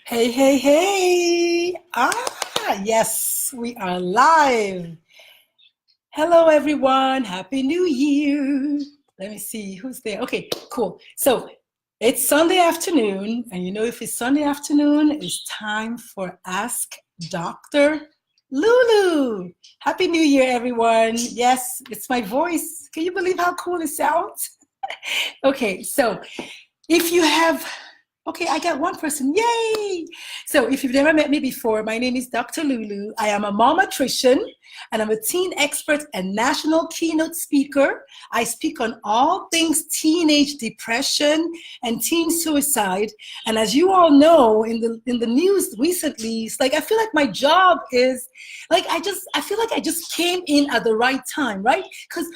Hey, hey, hey. Yes, we are live. Hello, everyone. Happy New Year. Let me see who's there. Okay, cool. So it's Sunday afternoon, and if it's Sunday afternoon, it's time for Ask Dr. Lulu. Happy New Year, everyone. Yes, it's my voice. Can you believe how cool it sounds? Okay, so if you have, okay, I got one person, yay! So if you've never met me before, my name is Dr. Lulu. I am a momatrician and I'm a teen expert and national keynote speaker. I speak on all things teenage depression and teen suicide. And as you all know, in the news recently, it's like I feel like my job is like I feel like I just came in at the right time, right? Because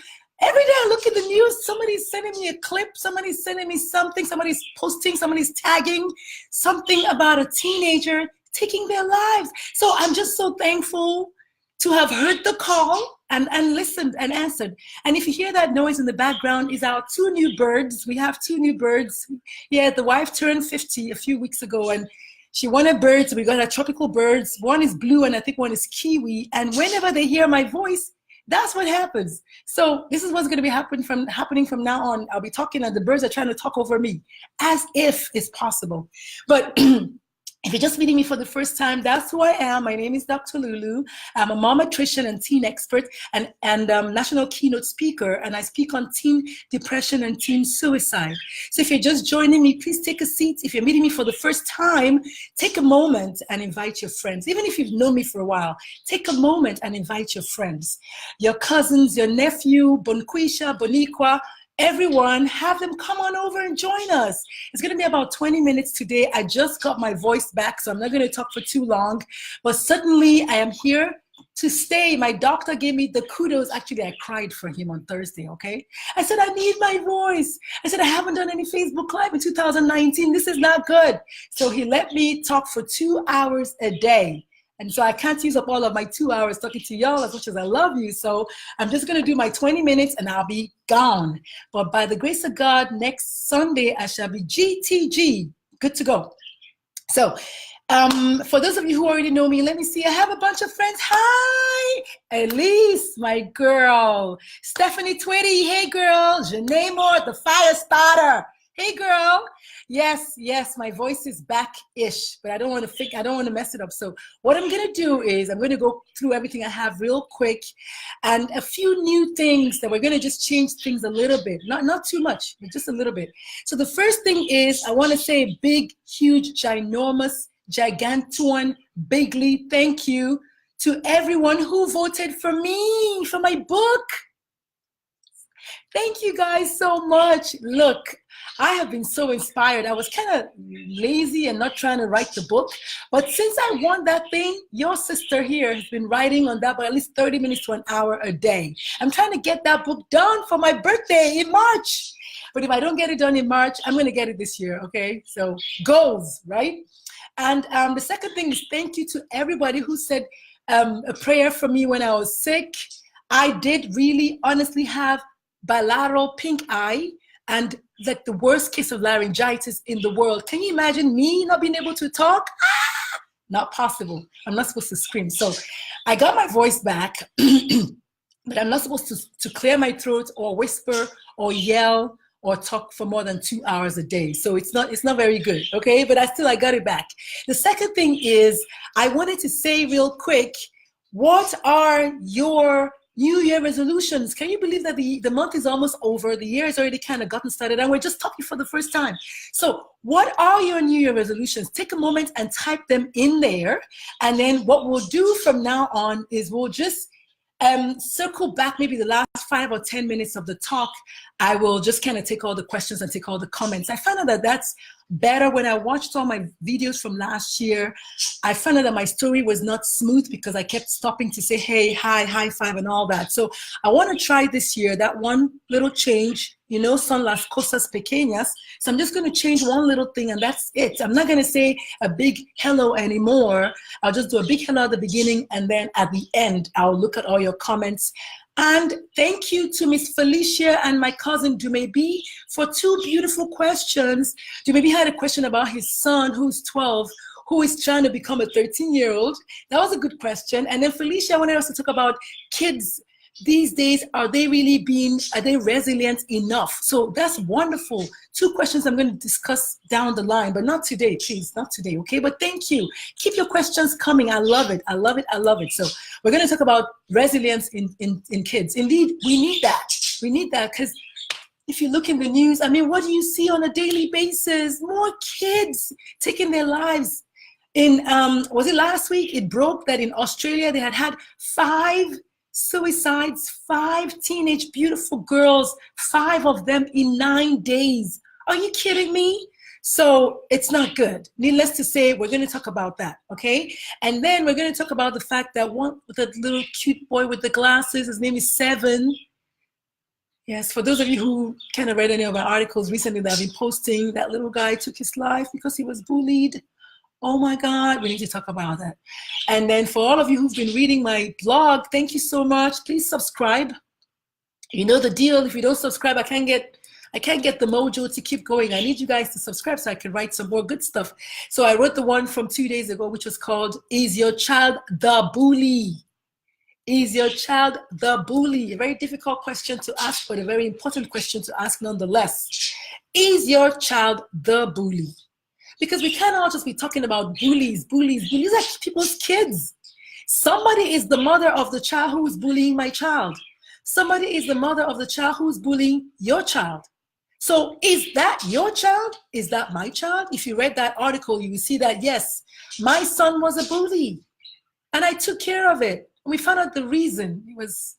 every day I look at the news, somebody's sending me a clip, somebody's sending me something, somebody's posting, somebody's tagging something about a teenager taking their lives. So I'm just so thankful to have heard the call and listened and answered. And if you hear that noise in the background, is our two new birds. We have two new birds. Yeah, the wife turned 50 a few weeks ago, and she wanted birds. We got our tropical birds. One is blue and I think one is kiwi. And whenever they hear my voice, that's what happens. So this is what's going to be happening from now on. I'll be talking and the birds are trying to talk over me as if it's possible. But if you're just meeting me for the first time, that's who I am. My name is Dr. Lulu. I'm a momatrician and teen expert and national keynote speaker, and I speak on teen depression and teen suicide. So if you're just joining me, please take a seat. If you're meeting me for the first time, take a moment and invite your friends. Even if you've known me for a while, take a moment and invite your friends, your cousins, your nephew, Bonquisha, Boniqua, everyone, have them come on over and join us. It's going to be about 20 minutes today. I just got my voice back, so I'm not going to talk for too long, but certainly I am here to stay. My doctor gave me the kudos. Actually, I cried for him on Thursday, okay? I said, I need my voice. I said, I haven't done any Facebook Live in 2019. This is not good. So he let me talk for 2 hours a day. And so I can't use up all of my 2 hours talking to y'all as much as I love you. So I'm just going to do my 20 minutes and I'll be gone. But by the grace of God, next Sunday, I shall be GTG, good to go. So for those of you who already know me, let me see. I have a bunch of friends. Hi, Elise, my girl. Stephanie Twitty, hey girl. Janae Moore, the fire starter. Hey girl. Yes, my voice is back-ish, but I don't want to mess it up. So what I'm gonna do is I'm gonna go through everything I have real quick and a few new things that we're gonna just change things a little bit. Not too much, but just a little bit. So the first thing is I want to say big, huge, ginormous, gigantuan, bigly thank you to everyone who voted for me for my book. Thank you guys so much. Look, I have been so inspired. I was kind of lazy and not trying to write the book. But since I won that thing, your sister here has been writing on that by at least 30 minutes to an hour a day. I'm trying to get that book done for my birthday in March. But if I don't get it done in March, I'm going to get it this year, okay? So goals, right? And the second thing is thank you to everybody who said a prayer for me when I was sick. I did really honestly have bilateral pink eye and like the worst case of laryngitis in the world. Can you imagine me not being able to talk? Not possible. I'm not supposed to scream. So I got my voice back, but I'm not supposed to clear my throat or whisper or yell or talk for more than 2 hours a day. So it's not very good, okay? But I got it back. The second thing is I wanted to say real quick, what are your New Year resolutions? Can you believe that the month is almost over? The year has already kind of gotten started and we're just talking for the first time. So what are your New Year resolutions? Take a moment and type them in there. And then what we'll do from now on is we'll just circle back maybe the last 5 or 10 minutes of the talk. I will just kind of take all the questions and take all the comments. I found out that that's better. When I watched all my videos from last year, I found out that my story was not smooth because I kept stopping to say, hey, hi, high five and all that. So I want to try this year, that one little change, son las cosas pequeñas. So I'm just going to change one little thing and that's it. I'm not going to say a big hello anymore. I'll just do a big hello at the beginning and then at the end, I'll look at all your comments. And thank you to Miss Felicia and my cousin Dumebi for 2 beautiful questions. Dumebi had a question about his son who's 12, who is trying to become a 13-year-old. That was a good question. And then Felicia wanted us to talk about kids these days. Are they resilient enough? So that's wonderful. 2 questions I'm going to discuss down the line, but not today, please, not today, okay? But thank you. Keep your questions coming. I love it. I love it. I love it. So we're going to talk about resilience in kids. Indeed, we need that. We need that because if you look in the news, I mean, what do you see on a daily basis? More kids taking their lives. In, was it last week? It broke that in Australia, they had 5 suicides, 5 teenage beautiful girls, 5 of them in 9 days. Are you kidding me? So it's not good. Needless to say, we're going to talk about that, okay? And then we're going to talk about the fact that that little cute boy with the glasses, his name is Seven. Yes, for those of you who kind of read any of my articles recently that I've been posting, that little guy took his life because he was bullied. Oh my God, we need to talk about that. And then for all of you who've been reading my blog, thank you so much. Please subscribe. You know the deal. If you don't subscribe, I can't get the mojo to keep going. I need you guys to subscribe so I can write some more good stuff. So I wrote the one from 2 days ago, which was called, Is Your Child the Bully? Is your child the bully? A very difficult question to ask, but a very important question to ask nonetheless. Is your child the bully? Because we cannot just be talking about bullies. Bullies are people's kids. Somebody is the mother of the child who is bullying my child. Somebody is the mother of the child who is bullying your child. So is that your child? Is that my child? If you read that article, you will see that, yes, my son was a bully and I took care of it. And we found out the reason. It was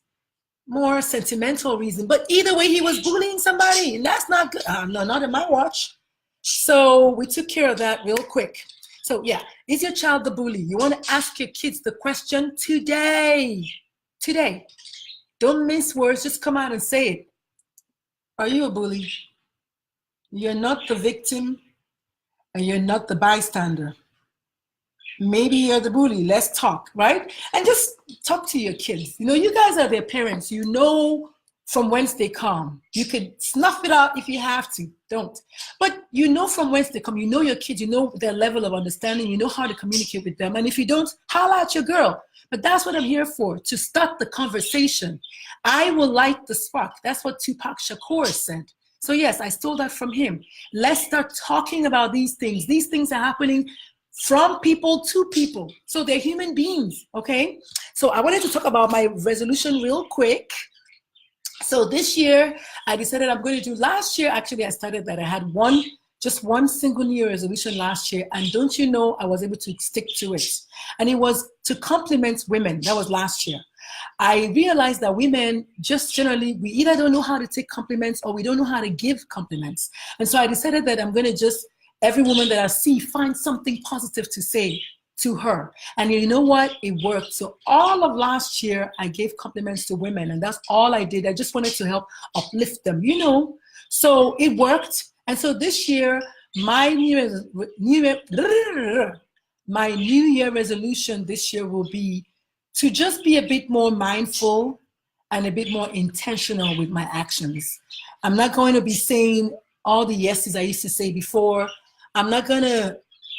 more sentimental reason. But either way, he was bullying somebody, and that's not good. No, not in my watch. So we took care of that real quick. So yeah, is your child the bully? You want to ask your kids the question today. Today. Don't mince words, just come out and say it. Are you a bully? You're not the victim and you're not the bystander. Maybe you're the bully. Let's talk, right? And just talk to your kids. You know, you guys are their parents. You know from whence they come. You can snuff it out if you have to. Don't. But you know from whence they come. You know your kids. You know their level of understanding. You know how to communicate with them. And if you don't, holla at your girl. But that's what I'm here for, to start the conversation. I will light the spark. That's what Tupac Shakur said. So yes, I stole that from him. Let's start talking about these things. These things are happening from people to people. So they're human beings, okay? So I wanted to talk about my resolution real quick. So this year, I decided I'm going to do, last year, actually, I started that. I had just one single New Year resolution last year. And don't you know, I was able to stick to it. And it was to compliment women. That was last year. I realized that women just generally, we either don't know how to take compliments or we don't know how to give compliments. And so I decided that I'm going to just, every woman that I see, find something positive to say to her. And you know what? It worked. So all of last year, I gave compliments to women, and that's all I did. I just wanted to help uplift them, you know? So it worked. And so this year, my New Year resolution this year will be to just be a bit more mindful and a bit more intentional with my actions. I'm not going to be saying all the yeses I used to say before. I'm not going to,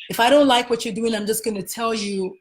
if I don't like what you're doing, I'm just going to tell you,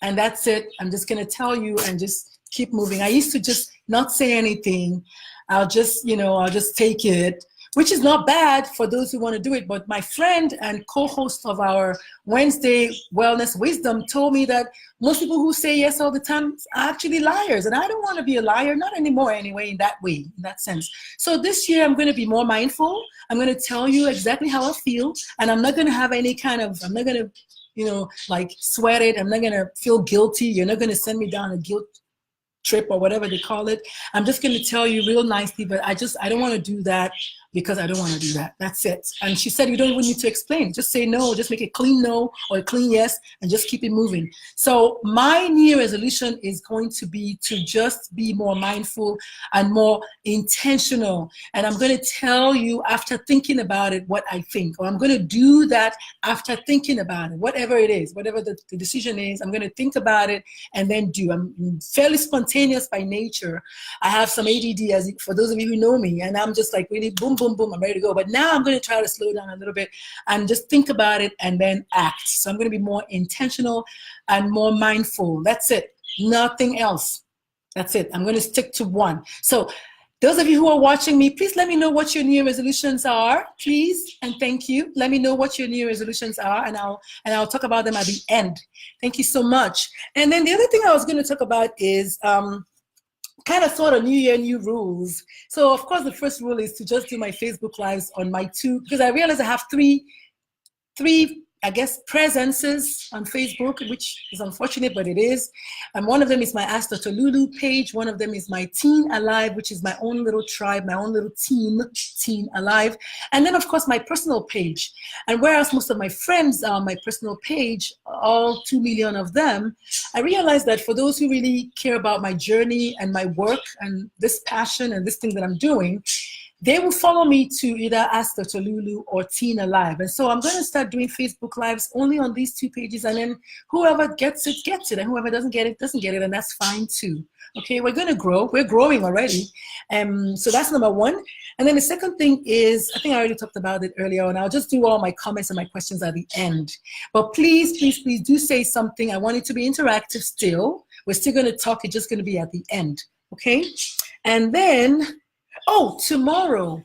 and that's it. I'm just going to tell you and just keep moving. I used to just not say anything. I'll just, you know, I'll just take it, which is not bad for those who want to do it. But my friend and co-host of our Wednesday Wellness Wisdom told me that most people who say yes all the time are actually liars. And I don't want to be a liar, not anymore anyway, in that way, in that sense. So this year I'm going to be more mindful. I'm going to tell you exactly how I feel. And I'm not going to have any kind of, I'm not going to, you know, like sweat it. I'm not going to feel guilty. You're not going to send me down a guilt trip or whatever they call it. I'm just going to tell you real nicely, but I don't want to do that because I don't want to do that. That's it. And she said, you don't even need to explain. Just say no, just make a clean no or a clean yes and just keep it moving. So my New Year resolution is going to be to just be more mindful and more intentional. And I'm going to tell you after thinking about it what I think, or I'm going to do that after thinking about it, whatever it is, whatever the decision is, I'm going to think about it and then do. I'm fairly spontaneous by nature. I have some ADD, as for those of you who know me, and I'm just like really boom, boom, boom, I'm ready to go. But now I'm going to try to slow down a little bit and just think about it and then act. So I'm going to be more intentional and more mindful. That's it. Nothing else. That's it. I'm going to stick to one. So those of you who are watching me, please let me know what your New Year resolutions are, please, and thank you. Let me know what your New Year resolutions are, and I'll talk about them at the end. Thank you so much. And then the other thing I was going to talk about is kind of sort of New Year, new rules. So of course, the first rule is to just do my Facebook Lives on my two, because I realize I have three, I guess, presences on Facebook, which is unfortunate, but it is. And one of them is my Ask Dr. Lulu page. One of them is my Teen Alive, which is my own little tribe, my own little team, Teen Alive. And then, of course, my personal page. And whereas most of my friends are on my personal page, all 2 million of them, I realized that for those who really care about my journey and my work and this passion and this thing that I'm doing, they will follow me to either Ask Dr. Lulu or Teen Alive. And so I'm going to start doing Facebook Lives only on these two pages, and then whoever gets it, gets it, and whoever doesn't get it, doesn't get it, and that's fine too. Okay, we're going to grow. We're growing already. So that's number one. And then the second thing is, I think I already talked about it earlier, and I'll just do all my comments and my questions at the end. But please, please, please do say something. I want it to be interactive still. We're still going to talk. It's just going to be at the end. Okay? And then, oh, tomorrow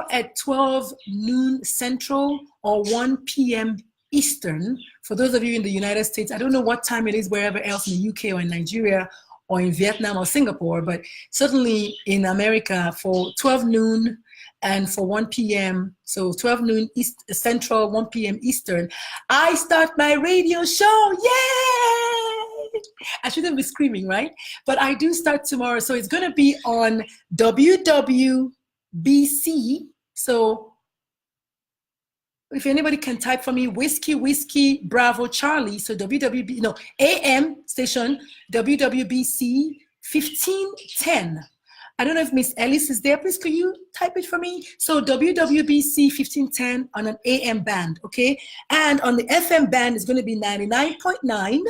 at 12 noon Central or 1 p.m. Eastern, for those of you in the United States, I don't know what time it is wherever else in the UK or in Nigeria or in Vietnam or Singapore, but certainly in America for 12 noon and for 1 p.m., so 12 noon East Central, 1 p.m. Eastern, I start my radio show. Yay! I shouldn't be screaming, right? But I do start tomorrow. So it's going to be on WWBC. So if anybody can type for me, Whiskey, Bravo, Charlie. So AM station, WWBC 1510. I don't know if Miss Ellis is there. Please, could you type it for me? So WWBC 1510 on an AM band, okay? And on the FM band is going to be 99.9,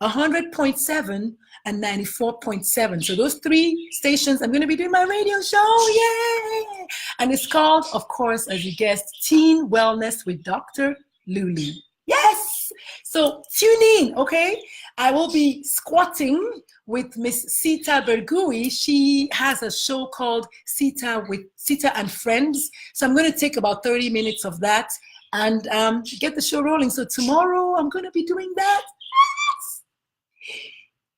100.7, and 94.7. So those three stations, I'm going to be doing my radio show. Yay! And it's called, of course, as you guessed, Teen Wellness with Dr. Lulu. Yes! So tune in, okay? I will be squatting with Miss Sita Bergui. She has a show called Sita and Friends. So I'm going to take about 30 minutes of that and get the show rolling. So tomorrow I'm going to be doing that.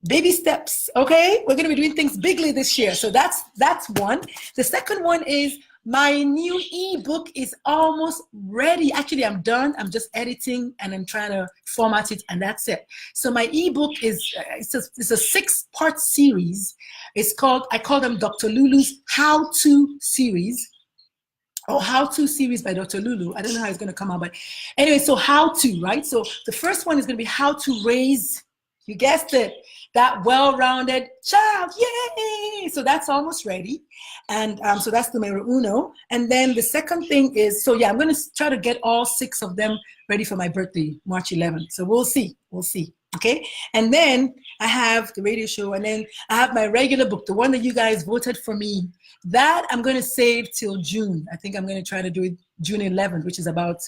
Baby steps, okay? We're going to be doing things bigly this year. So that's one. The second one is my new ebook is almost ready. Actually, I'm done. I'm just editing and I'm trying to format it, and that's it. So my ebook is it's a 6-part series. It's called, I call them Dr. Lulu's How-To series. Or How-To series by Dr. Lulu. I don't know how it's going to come out, but anyway, so how-to, right? So the first one is going to be how to raise, you guessed it, that well-rounded child. Yay! So that's almost ready. And so that's numero uno. And then the second thing is, so yeah, I'm going to try to get all 6 of them ready for my birthday, March 11th. So we'll see. Okay? And then I have the radio show, and then I have my regular book, the one that you guys voted for me. That I'm going to save till June. I think I'm going to try to do it June 11th, which is about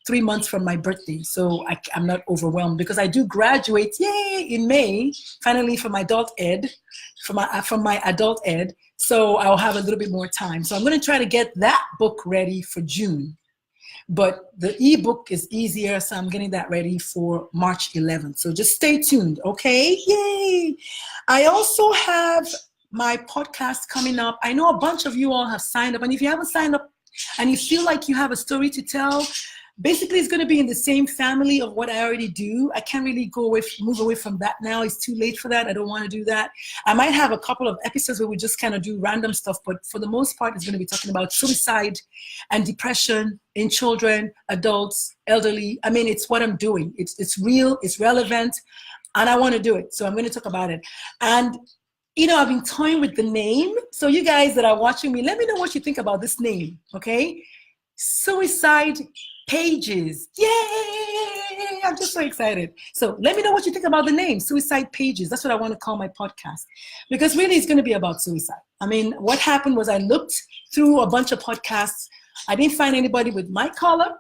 3 months from my birthday. So I'm not overwhelmed because I do graduate, yay, in May, finally from my adult ed, from my adult ed. So I'll have a little bit more time. So I'm going to try to get that book ready for June. But the ebook is easier, so I'm getting that ready for March 11th. So just stay tuned, okay? Yay! I also have my podcast coming up. I know a bunch of you all have signed up, and if you haven't signed up and you feel like you have a story to tell, basically it's going to be in the same family of what I already do. I can't really move away from that now. It's too late for that. I don't want to do that. I might have a couple of episodes where we just kind of do random stuff, but for the most part, it's going to be talking about suicide and depression in children, adults, elderly. I mean, it's what I'm doing. It's real, it's relevant, and I want to do it. So I'm going to talk about it. And you know, I've been toying with the name. So you guys that are watching me, let me know what you think about this name, okay? Suicide Pages. Yay! I'm just so excited. So let me know what you think about the name, Suicide Pages. That's what I want to call my podcast. Because really it's going to be about suicide. I mean, what happened was I looked through a bunch of podcasts. I didn't find anybody with my color.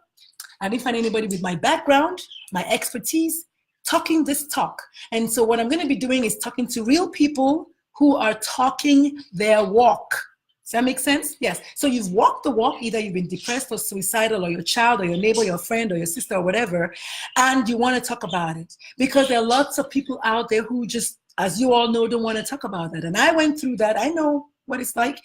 I didn't find anybody with my background, my expertise, talking this talk. And so what I'm going to be doing is talking to real people who are talking their walk. Does that make sense? Yes. So you've walked the walk, either you've been depressed or suicidal, or your child or your neighbor, your friend or your sister or whatever, and you want to talk about it. Because there are lots of people out there who just, as you all know, don't want to talk about that. And I went through that. I know what it's like,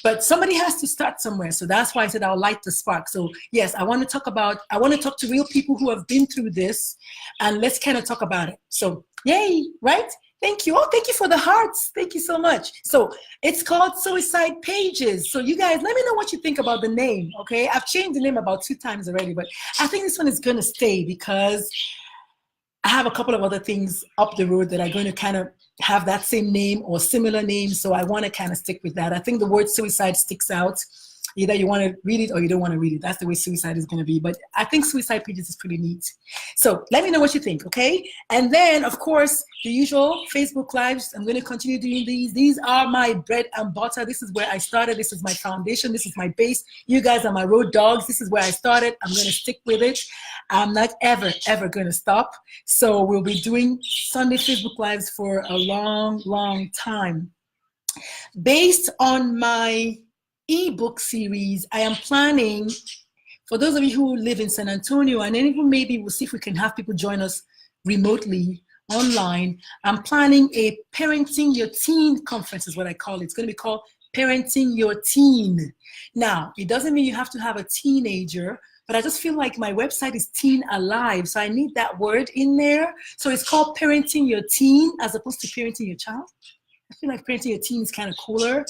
but somebody has to start somewhere. So that's why I said I'll light the spark. So yes, I want to talk to real people who have been through this, and let's kind of talk about it. So yay, right? Thank you. Oh, thank you for the hearts. Thank you so much. So it's called Suicide Pages. So you guys, let me know what you think about the name, okay? I've changed the name about 2 times already, but I think this one is going to stay because I have a couple of other things up the road that are going to kind of have that same name or similar name. So I want to kind of stick with that. I think the word suicide sticks out. Either you want to read it or you don't want to read it. That's the way suicide is going to be. But I think Suicide Pages is pretty neat. So let me know what you think, okay? And then, of course, the usual Facebook Lives. I'm going to continue doing these. These are my bread and butter. This is where I started. This is my foundation. This is my base. You guys are my road dogs. This is where I started. I'm going to stick with it. I'm not ever, ever going to stop. So we'll be doing Sunday Facebook Lives for a long, long time. Based on my ebook series, I am planning, for those of you who live in San Antonio, and then even maybe we'll see if we can have people join us remotely online. I'm planning a Parenting Your Teen conference is what I call it. It's going to be called Parenting Your Teen. Now, it doesn't mean you have to have a teenager, but I just feel like my website is Teen Alive, so I need that word in there. So it's called Parenting Your Teen as opposed to Parenting Your Child. I feel like Parenting Your Teen is kind of cooler.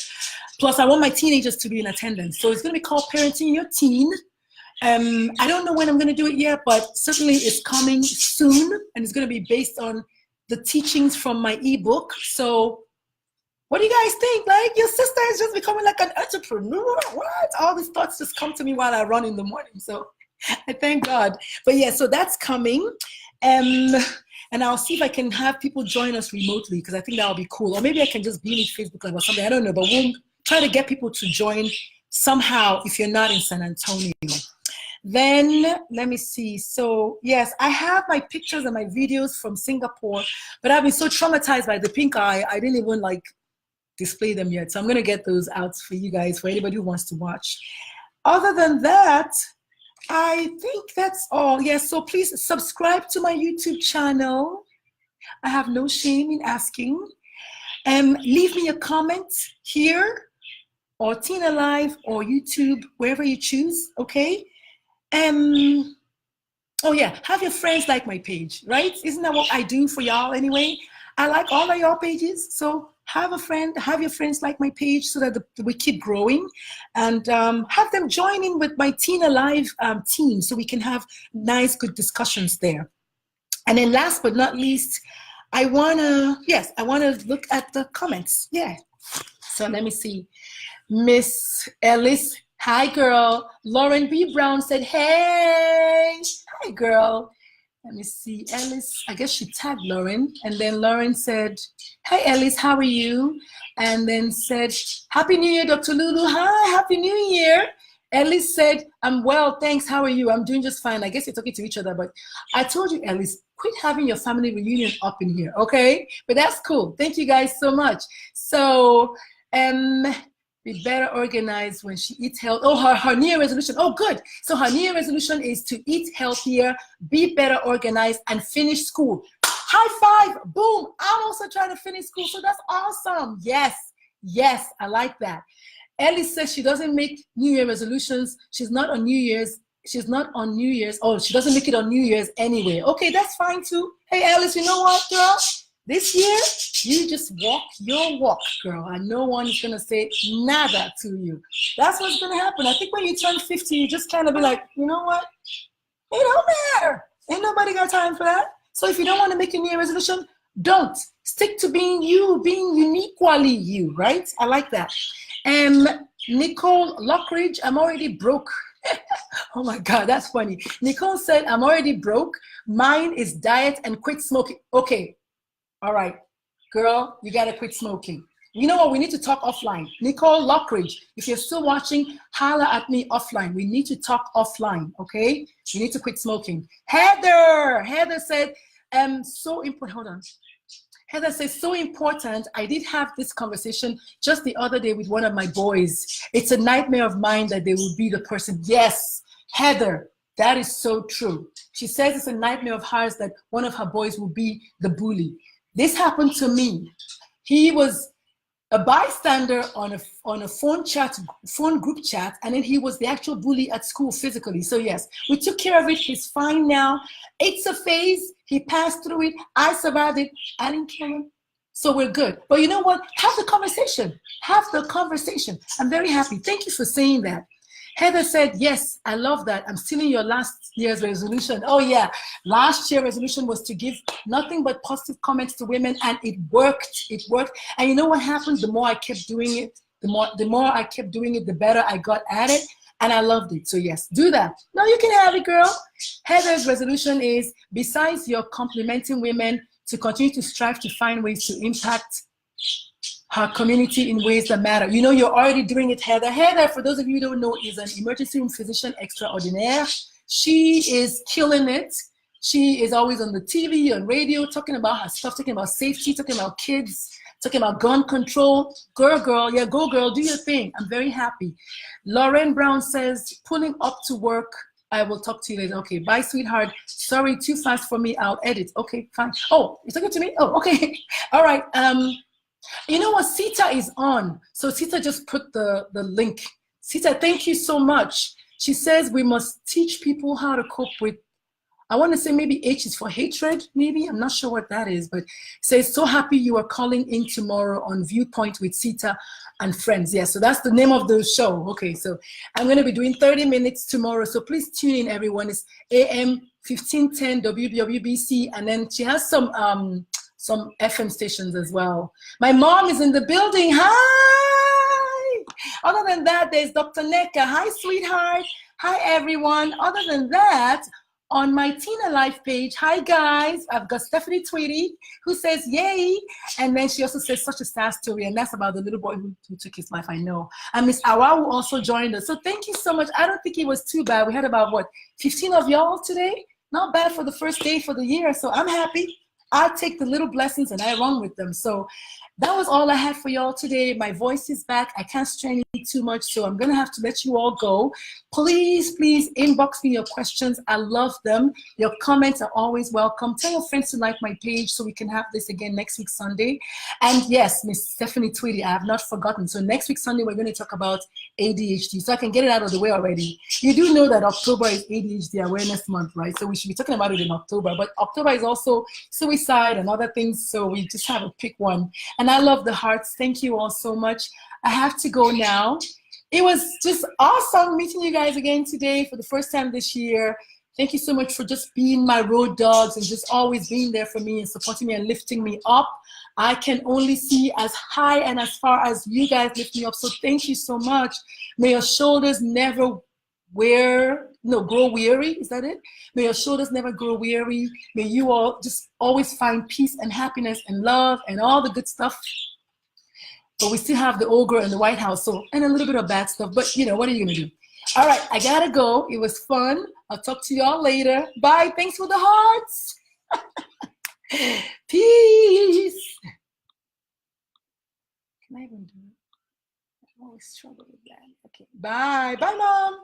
Plus, I want my teenagers to be in attendance. So it's going to be called Parenting Your Teen. I don't know when I'm going to do it yet, but certainly it's coming soon. And it's going to be based on the teachings from my ebook. So what do you guys think? Like, your sister is just becoming like an entrepreneur. What? All these thoughts just come to me while I run in the morning. So I thank God. But yeah, so that's coming. And I'll see if I can have people join us remotely, because I think that would be cool. Or maybe I can just be in Facebook Live or something. I don't know, but we'll try to get people to join somehow if you're not in San Antonio. Then let me see. So yes, I have my pictures and my videos from Singapore, but I've been so traumatized by the pink eye, I didn't even like display them yet. So I'm going to get those out for you guys, for anybody who wants to watch. Other than that, I think that's all. Yes, so please subscribe to my YouTube channel. I have no shame in asking. Leave me a comment here, or Teen Alive, or YouTube, wherever you choose, okay? Oh yeah, have your friends like my page, right? Isn't that what I do for y'all anyway? I like all of y'all pages, so have a friend, have your friends like my page so that we keep growing, and have them join in with my Teen Alive team so we can have nice, good discussions there. And then last but not least, I wanna look at the comments. Yeah, so let me see. Miss Ellis, hi girl. Lauren B. Brown said, hey, hi girl. Let me see, Ellis, I guess she tagged Lauren, and then Lauren said, hey Ellis, how are you? And then said, Happy New Year, Dr. Lulu. Hi, Happy New Year. Ellis said, I'm well, thanks, how are you? I'm doing just fine. I guess you're talking to each other, but I told you, Ellis, quit having your family reunion up in here, okay? But that's cool. Thank you guys so much. So, be better organized when she eats health. Oh, her New Year resolution. Oh, good. So her New Year resolution is to eat healthier, be better organized, and finish school. High five. Boom. I'm also trying to finish school. So that's awesome. Yes. Yes. I like that. Ellie says she doesn't make New Year resolutions. She's not on New Year's. She's not on New Year's. Oh, she doesn't make it on New Year's anyway. Okay, that's fine too. Hey, Alice, you know what, girl? This year, you just walk your walk, girl, and no one is going to say nada to you. That's what's going to happen. I think when you turn 50, you just kind of be like, you know what? It don't matter. Ain't nobody got time for that. So if you don't want to make a New Year resolution, don't. Stick to being you, being uniquely you, right? I like that. Nicole Lockridge, I'm already broke Oh my God, that's funny. Nicole said, I'm already broke. Mine is diet and quit smoking. Okay, all right, girl, you gotta quit smoking. You know what? We need to talk offline. Nicole Lockridge, if you're still watching, holla at me offline. We need to talk offline, okay? You need to quit smoking. Heather said, so important. Hold on. Heather says, so important. I did have this conversation just the other day with one of my boys. It's a nightmare of mine that they will be the person. Yes, Heather, that is so true. She says it's a nightmare of hers that one of her boys will be the bully. This happened to me. He was a bystander on a phone group chat, and then he was the actual bully at school physically. So yes, we took care of it. He's fine now. It's a phase. He passed through it. I survived it. I didn't kill him. So we're good. But you know what? Have the conversation. Have the conversation. I'm very happy. Thank you for saying that. Heather said, yes, I love that. I'm stealing your last year's resolution. Oh yeah, last year's resolution was to give nothing but positive comments to women, and it worked. It worked. And you know what happened? The more I kept doing it, the more I kept doing it, the better I got at it. And I loved it. So yes, do that. No, you can have it, girl. Heather's resolution is, besides your complimenting women, to continue to strive to find ways to impact her community in ways that matter. You know, you're already doing it, Heather. Heather, for those of you who don't know, is an emergency room physician extraordinaire. She is killing it. She is always on the TV, on radio, talking about her stuff, talking about safety, talking about kids, talking about gun control. Girl, yeah, go girl, do your thing. I'm very happy. Lauren Brown says, pulling up to work. I will talk to you later. Okay, bye, sweetheart. Sorry, too fast for me. I'll edit. Okay, fine. Oh, you're talking to me? Oh, okay. All right. You know what? Sita is on. So Sita just put the link. Sita, thank you so much. She says we must teach people how to cope with, I want to say maybe H is for hatred, maybe. I'm not sure what that is, but says, so happy you are calling in tomorrow on Viewpoint with Sita and friends. Yeah, so that's the name of the show. Okay, so I'm going to be doing 30 minutes tomorrow. So please tune in, everyone. It's AM 1510 WWBC. And then she has some FM stations as well. My mom is in the building. Hi! Other than that, there's Dr. Neka. Hi, sweetheart. Hi, everyone. Other than that, on my Tina Life page, hi guys, I've got Stephanie Tweedy who says yay, and then she also says such a sad story, and that's about the little boy who took his life, I know. And Miss Awawu also joined us, so thank you so much. I don't think it was too bad. We had about, what, 15 of y'all today? Not bad for the first day for the year, so I'm happy. I take the little blessings and I run with them. So that was all I had for y'all today. My voice is back. I can't strain it too much, so I'm going to have to let you all go. Please inbox me your questions. I love them. Your comments are always welcome. Tell your friends to like my page so we can have this again next week, Sunday. And yes, Miss Stephanie Tweedy, I have not forgotten. So next week, Sunday, we're going to talk about ADHD. So I can get it out of the way already. You do know that October is ADHD Awareness Month, right? So we should be talking about it in October. But October is also suicide and other things. So we just have to pick one. And I love the hearts. Thank you all so much. I have to go now. It was just awesome meeting you guys again today for the first time this year. Thank you so much for just being my road dogs and just always being there for me and supporting me and lifting me up. I can only see as high and as far as you guys lift me up. So thank you so much. May your shoulders never grow weary. Is that it? May your shoulders never grow weary. May you all just always find peace and happiness and love and all the good stuff. But we still have the ogre in the White House, so, and a little bit of bad stuff, but you know, what are you gonna do? All right, I gotta go. It was fun. I'll talk to y'all later. Bye, thanks for the hearts. Peace. Can I even do it? I always struggle with that. Okay, bye. Bye, Mom.